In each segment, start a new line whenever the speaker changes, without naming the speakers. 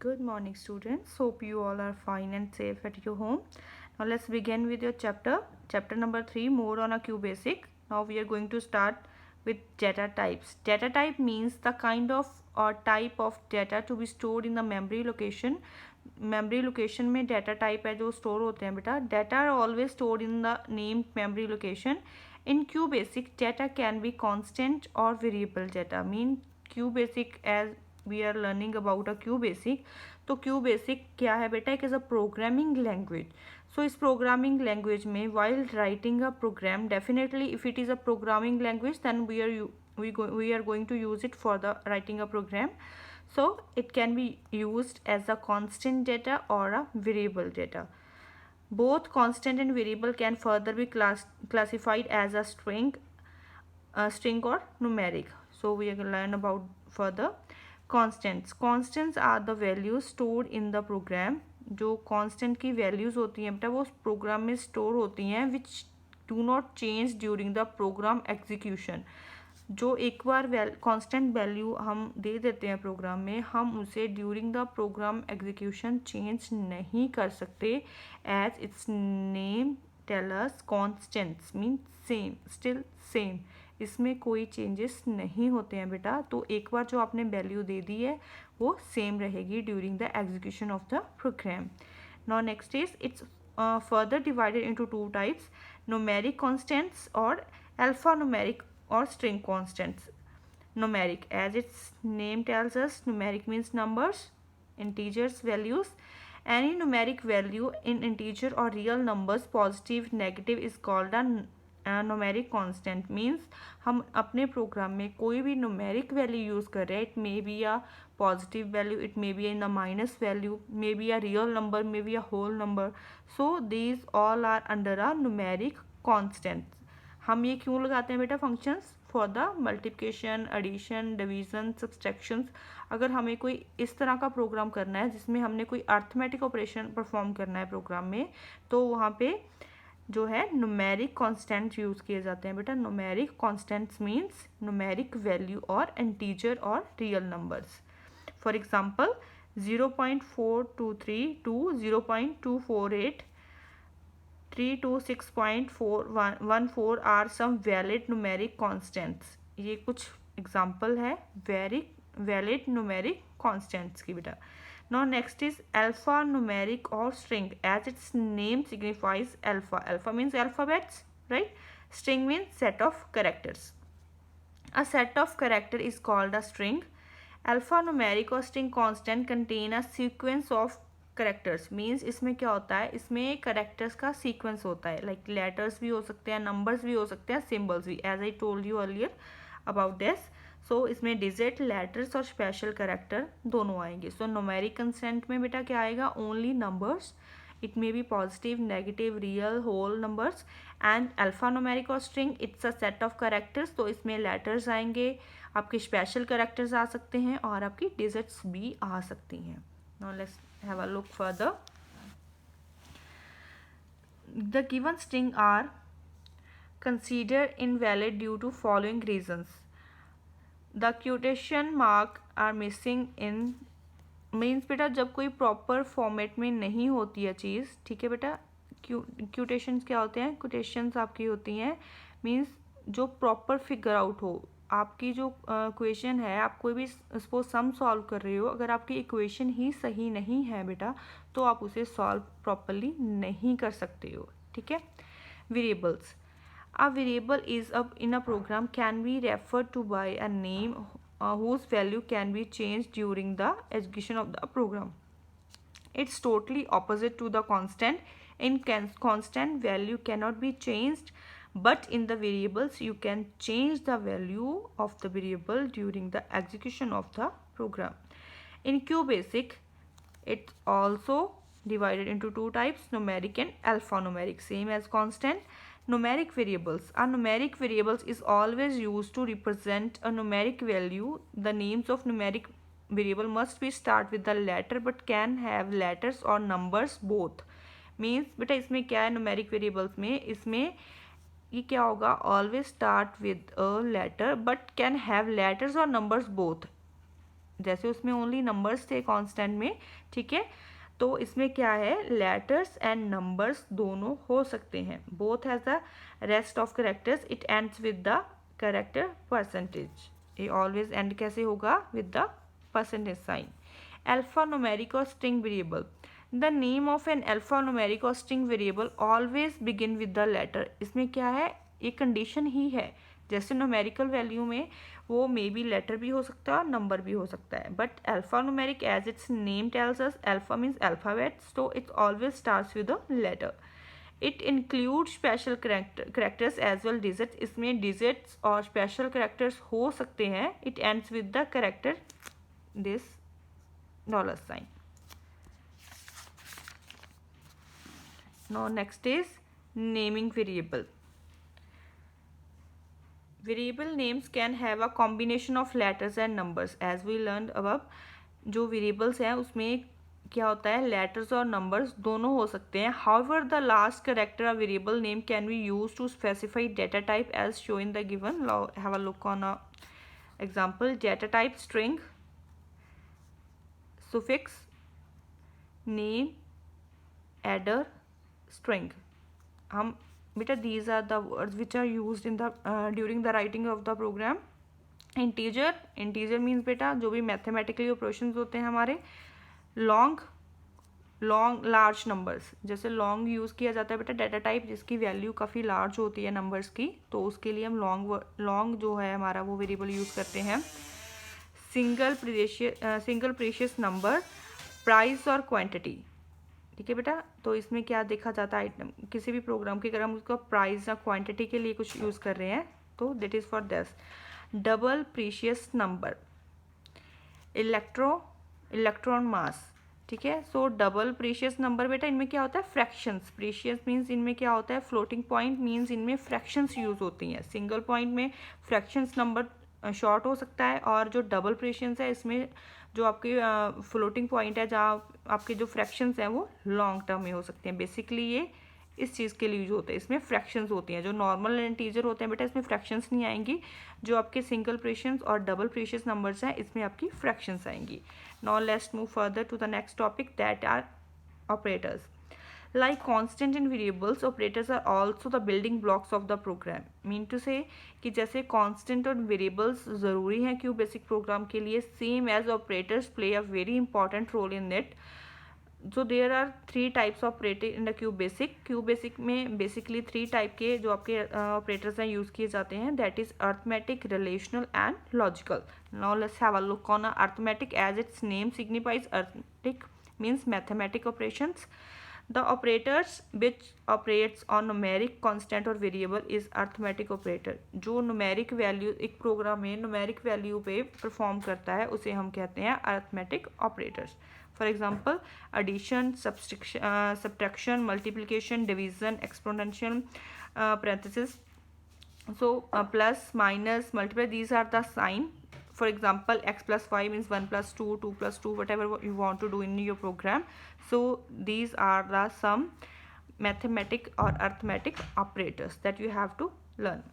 Good morning, students. Hope you all are fine and safe at your home. Now let's begin with your chapter number 3, more on a QBasic. Now we are going to start with data types. Data type means the kind of or type of data to be stored in the memory location. Memory location में data type है जो store होते हैं बेटा. Data are always stored in the named memory location. In QBasic data can be constant और variable data. Mean QBasic as we are learning about a QBasic. तो QBasic क्या है बेटा? एक is a programming language. So इस programming language में while writing a program, definitely if it is a programming language then we are going to use it for the writing a program. So it can be used as a constant data or a variable data. Both constant and variable can further be classified as a string or numeric. So we are going to learn about further constants. Constants are the values stored in the program. जो constant की values होती हैं बेटा वो programme में store होती हैं which do not change during the program execution. जो एक बार कांस्टेंट वैल्यू हम दे देते हैं प्रोग्राम में, हम उसे during the program execution change नहीं कर सकते. As its name tell us constants mean same, still same. इसमें कोई चेंजेस नहीं होते हैं बेटा. तो एक बार जो आपने वैल्यू दे दी है वो सेम रहेगी during the execution of the program. Now next is its further divided into two types: numeric constants or alphanumeric or string constants. Numeric, as its name tells us, numeric means numbers, integers, values. Any numeric value in integer or real numbers, positive, negative, is called a numeric constant. Means हम अपने programme में कोई भी numeric value use कर रहे हैं. It may be a positive value, it may be in a minus value, may be a real number, may be a whole number. So these all are under a numeric constant. हम ये क्यों लगाते हैं बेटा functions? For the multiplication, addition, division, subtractions. अगर हमें कोई इस तरह का प्रोग्राम करना है जिसमें हमने कोई अर्थमेटिक ऑपरेशन परफॉर्म करना है प्रोग्राम में, तो वहाँ पे जो है न्यूमेरिक कांस्टेंट यूज़ किए जाते हैं बेटा. Numeric constants means numeric value और इंटीजर और real numbers. For example 0.423 to 0.248 3 to 6.414 are some valid numeric constants. ये कुछ एग्जाम्पल है वैलिड न्यूमेरिक कॉन्स्टेंट्स की बेटा. Now next is alpha numeric or string. As its name signifies, alpha. Alpha means alphabets, right? String means set of characters. A set of character is called a string. Alphanumeric or string constant contain a sequence of characters. Means इसमें क्या होता है? इसमें characters का sequence होता है. Like letters भी हो सकते हैं, numbers भी हो सकते हैं, symbols भी. As I told you earlier about this. So इसमें digit, letters और special character दोनों आएंगे. So numeric constant में बेटा क्या आएगा? Only numbers. It may be positive, negative, real, whole numbers. And alphanumeric or string, it's a set of characters. तो इसमें letters आएंगे, आपके स्पेशल कैरेक्टर्स आ सकते हैं और आपकी डिजिट्स भी आ सकती हैं. Now let's have a look further. The given string are considered invalid due to following reasons. The quotation mark are missing in. Means बेटा जब कोई प्रॉपर फॉर्मेट में नहीं होती है चीज़, ठीक है बेटा. क्यूटेशंस क्या होते हैं? क्यूटेशंस आपकी होती हैं मीन्स जो प्रॉपर फिगर आउट हो. आपकी जो इक्वेशन है, आप कोई भी सपोज सम सॉल्व कर रहे हो, अगर आपकी इक्वेशन ही सही नहीं है बेटा तो आप उसे सॉल्व प्रॉपरली नहीं कर सकते हो. ठीक है. वेरिएबल्स. अ वेरिएबल इज अब in a program can be refer to by a name whose value can be changed during the execution of the program. It's totally opposite to the constant. In constant, value cannot be changed, but in the variables you can change the value of the variable during the execution of the program. In QBasic, it's also divided into two types: numeric and alphanumeric, same as constant. Numeric variables. A numeric variables is always used to represent a numeric value. The names of numeric variable must be start with the letter but can have letters or numbers both. Means बेटा इसमें क्या है numeric variables में? इसमें ये क्या होगा? Always start with a letter but can have letters or numbers both. जैसे उसमें ओनली नंबर्स थे कांस्टेंट में, ठीक है, तो इसमें क्या है, लेटर्स एंड नंबर्स दोनों हो सकते हैं। Both has the rest of characters, it ends with the character percentage. ये ऑलवेज एंड कैसे होगा, with the percentage sign. Alphanumeric और string variable, the name of an alphanumeric और string variable always begin with the letter. इसमें क्या है, ये condition ही है, जैसे न्यूमेरिकल वैल्यू में वो मे बी लेटर भी हो सकता है और नंबर भी हो सकता है, but alphanumeric as its name tells us, alpha means alphabets, तो it's always starts with a letter. It include special characters as well digits, इसमें डिजिट्स और स्पेशल करेक्टर्स हो सकते हैं। It ends with the character this dollar sign. Now next is naming variable. Variable names can have a combination of letters and numbers as we learned above. जो variables हैं उसमें क्या होता है, letters और numbers दोनों हो सकते हैं. However, the last character of variable name can be used to specify data type as shown in the given. Now have a look on a example. Data type string, suffix, name, adder, string. हम बेटा these are the words which are used in the during the writing of the program. Integer means बेटा जो भी mathematically operations होते हैं हमारे. Long large numbers, जैसे long use किया जाता है बेटा डाटा टाइप जिसकी वैल्यू काफ़ी लार्ज होती है नंबर्स की, तो उसके लिए हम लॉन्ग जो है हमारा वो वेरिएबल यूज़ करते हैं. सिंगल प्रीशियस नंबर, प्राइस और क्वांटिटी. ठीक है बेटा, तो इसमें क्या देखा जाता है आइटम किसी भी प्रोग्राम की, अगर हम उसका प्राइस या क्वांटिटी के लिए कुछ यूज़ कर रहे हैं तो that is for this. Double precious number, electron mass. ठीक है, सो डबल प्रीशियस नंबर बेटा इनमें क्या होता है, फ्रैक्शंस. प्रीशियस मीन्स इनमें क्या होता है, फ्लोटिंग पॉइंट मीन्स इनमें फ्रैक्शंस यूज़ होती हैं. सिंगल पॉइंट में फ्रैक्शंस नंबर शॉर्ट हो सकता है, और जो डबल प्रीशियस है इसमें जो आपकी फ्लोटिंग पॉइंट है जहाँ आपके जो फ्रैक्शंस हैं वो लॉन्ग टर्म में हो सकते हैं. बेसिकली ये इस चीज़ के लिए यूज होते हैं. इसमें फ्रैक्शंस होती हैं, जो नॉर्मल इंटीजर होते हैं बेटा इसमें फ्रैक्शंस नहीं आएंगी. जो आपके सिंगल प्रीशियस और डबल प्रीशियस नंबर्स हैं इसमें आपकी फ्रैक्शंस आएंगी. Now let's move further to the next topic, that are operators. Like constant and variables, operators are also the building blocks of the program. Mean to say कि जैसे constant और variables ज़रूरी हैं Q basic programme के लिए, same as operators play a very important role in it. So there are 3 types of operator in the QBasic. QBasic में basically 3 type के जो आपके operators हैं यूज़ किए जाते हैं, that is arithmetic, relational and logical. Now let's have a look on arithmetic. As its name signifies, arithmetic means mathematical operations. The operators which operates on numeric constant और variable is arithmetic operator. जो numeric value एक programme में numeric value पे perform करता है उसे हम कहते हैं arithmetic operators. For example, addition, subtraction, multiplication, division, exponential, parenthesis. So plus, minus, multiply, these are the sign. For example, x plus 5 means 1 plus 2, 2 plus 2, whatever you want to do in your program. So these are the some mathematic or arithmetic operators that you have to learn.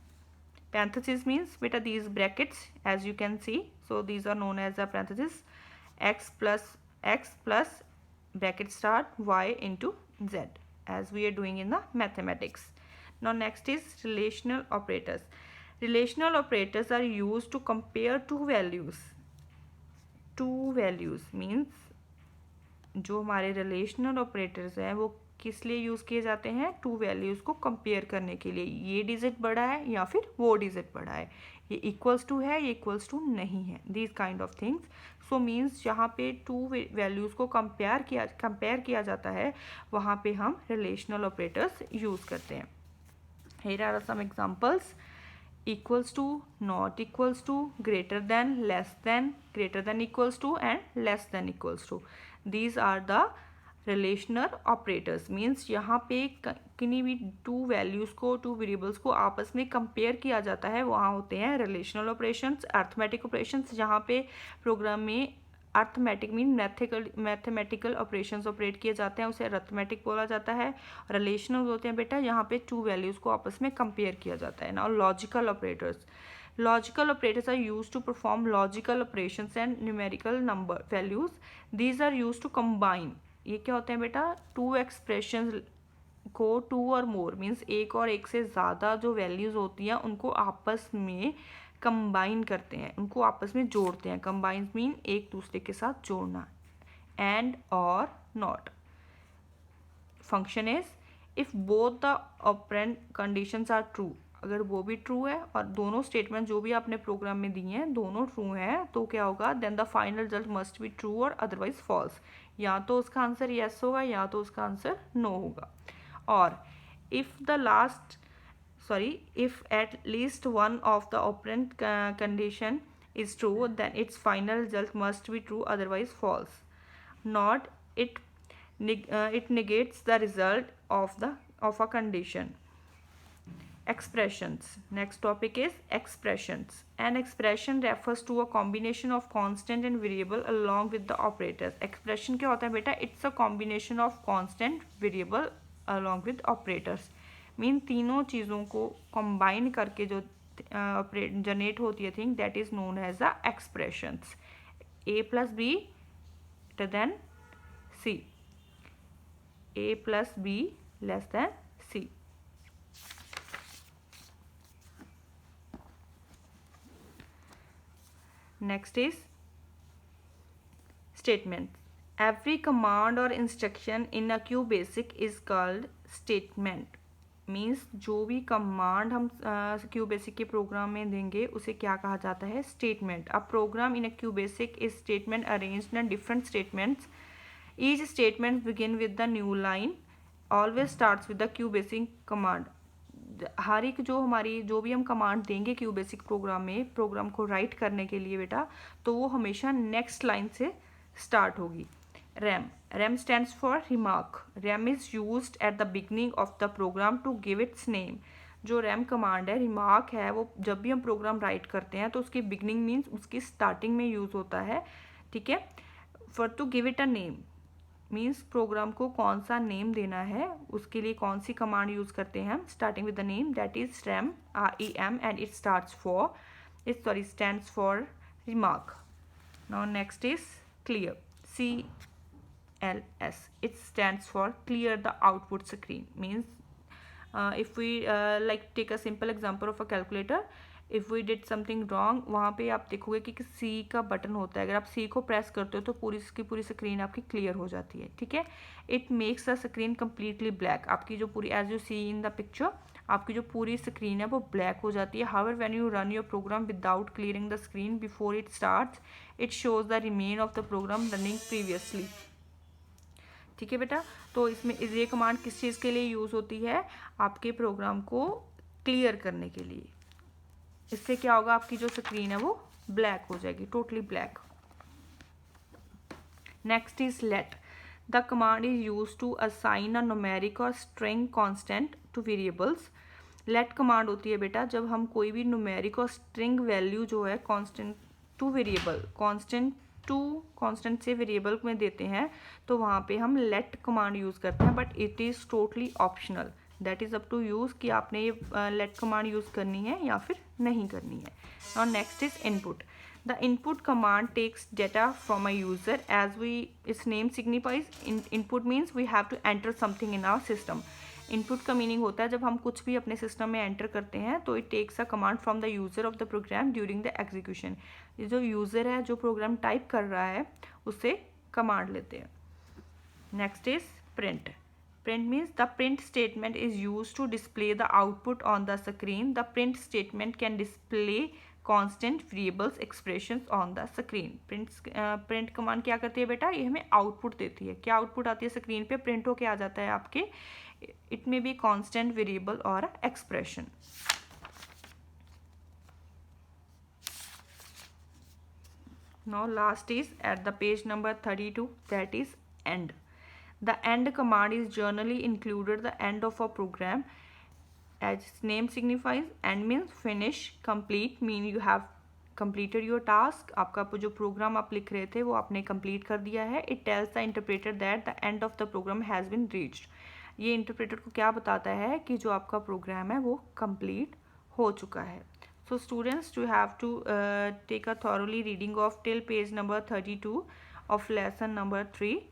Parenthesis means beta these brackets as you can see. So these are known as the parenthesis. x plus bracket start y into z as we are doing in the mathematics. Now next is relational operators. Relational operators are used to compare two values. Two values means जो हमारे relational operators हैं वो किस लिए use किए जाते हैं, two values को कंपेयर करने के लिए. ये डिजिट बड़ा है या फिर वो डिजिट बड़ा है, ये इक्वल्स टू है, ये इक्वल्स टू नहीं है, this kind of things. So means जहाँ पे टू वैल्यूज़ को कंपेयर किया जाता है वहाँ पे हम रिलेशनल ऑपरेटर्स यूज़ करते हैं. Here are some examples. equals to, not equals to, greater than, less than, greater than equals to and less than equals to. These are the relational operators. means यहाँ पे किन्हीं भी two values को, two variables को आपस में compare किया जाता है, वहाँ होते हैं रिलेशनल ऑपरेशंस. अर्थमेटिक ऑपरेशंस जहाँ पे प्रोग्राम में arithmetic mean mathematical operations operate किए जाते हैं उसे अर्थमेटिक बोला जाता है. रिलेशनल होते हैं बेटा यहाँ पे टू वैल्यूज़ को आपस में कंपेयर किया जाता है. Now logical operators. Logical operators are used to perform logical operations and numerical number values. These are used to combine. ये क्या होते हैं बेटा? टू एक्सप्रेशंस को, टू और मोर मीन्स एक और एक से ज़्यादा जो वैल्यूज़ होती हैं उनको आपस में कंबाइन करते हैं, उनको आपस में जोड़ते हैं. कंबाइन मीन एक दूसरे के साथ जोड़ना. एंड और not. Function is if both the operand conditions are true. अगर वो भी ट्रू है और दोनों स्टेटमेंट जो भी आपने प्रोग्राम में दिए हैं दोनों ट्रू हैं तो क्या होगा? Then the final result must be true और अदरवाइज फॉल्स. या तो उसका आंसर येस होगा या तो उसका आंसर नो होगा. और if at least one of the operand condition is true, then its final result must be true, otherwise false. Not it negates the result of a condition. Expressions. Next topic is expressions. An expression refers to a combination of constant and variable along with the operators. Expression क्या होता है बेटा? It's a combination of constant, variable along with operators. Mean तीनों चीज़ों को combine करके जो generate होती है thing, that is known as a expressions. a plus B greater than C. a plus B less than C. Next is statement. Every command or instruction in a QBasic is called statement. Means जो भी command हम QBasic के programme में देंगे उसे क्या कहा जाता है? Statement. A program in a QBasic is statement arranged in different statements. Each statement begin with the new line, always starts with the QBasic command. हर एक जो भी हम कमांड देंगे QBasic प्रोग्राम में, प्रोग्राम को राइट करने के लिए बेटा, तो वो हमेशा नेक्स्ट लाइन से स्टार्ट होगी. RAM stands for remark. RAM is used at the beginning of the program to give its name. जो RAM कमांड है, रिमार्क है, वो जब भी हम प्रोग्राम राइट करते हैं तो उसकी बिगनिंग मीन्स उसकी स्टार्टिंग में यूज़ होता है. ठीक है. For to give it a name means program को कौन सा नेम देना है उसके लिए कौन सी कमांड यूज़ करते हैं हम? Starting with the name, that is RAM, REM, and it stands for remark. Now next is clear. CLS. It stands for clear the output screen. Means if we like take a simple example of a calculator, if we did something wrong, वहाँ पे आप देखोगे कि C का button होता है. अगर आप C को प्रेस करते हो तो पूरी की पूरी स्क्रीन आपकी क्लियर हो जाती है. ठीक है. It makes the screen completely black. आपकी जो पूरी as you see in the picture, आपकी जो पूरी स्क्रीन है वो ब्लैक हो जाती है. However when you run your program without clearing the screen before it starts, it shows the remain of the program running previously. ठीक है बेटा. तो इसमें ये कमांड किस चीज़ के लिए यूज़ होती है? आपके प्रोग्राम को क्लियर करने के लिए. इससे क्या होगा? आपकी जो स्क्रीन है वो ब्लैक हो जाएगी, totally black. Next is let. The command is use to assign a numeric और string constant to variables. Let command होती है बेटा जब हम कोई भी न्यूमेरिक और स्ट्रिंग वैल्यू जो है कांस्टेंट टू वेरिएबल, कांस्टेंट से वेरिएबल में देते हैं तो वहाँ पे हम लेट कमांड यूज़ करते हैं. But it is totally optional. That is up to use कि आपने ये लेट कमांड यूज़ करनी है या फिर नहीं करनी है. Now next is input. The input command takes data from a user as we its name signifies. Input means we have to enter something in our system. Input का meaning होता है जब हम कुछ भी अपने सिस्टम में एंटर करते हैं तो it takes a command from the user of the program during the execution. ये जो यूज़र है जो प्रोग्राम टाइप कर रहा है उससे कमांड लेते हैं. Next is print. Print means the print statement is use to display the output on the screen. The print statement can display constant variables expressions on the screen. Print command क्या करती है बेटा? ये हमें output देती है. क्या output आती है स्क्रीन पे? प्रिंट होके आ जाता है आपके. It may be constant variable और expression. Now last is at the page number 32, that is end. The end command is generally included the end of a program. As its name signifies, end means finish, complete mean you have completed your task. आपका जो programme आप लिख रहे थे वो आपने complete कर दिया है. It tells the interpreter that the end of the program has been reached. ये इंटरप्रेटर को क्या बताता है कि जो आपका प्रोग्राम है वो कंप्लीट हो चुका है. So students, you have to take a thoroughly reading of till page number 32 of lesson number 3.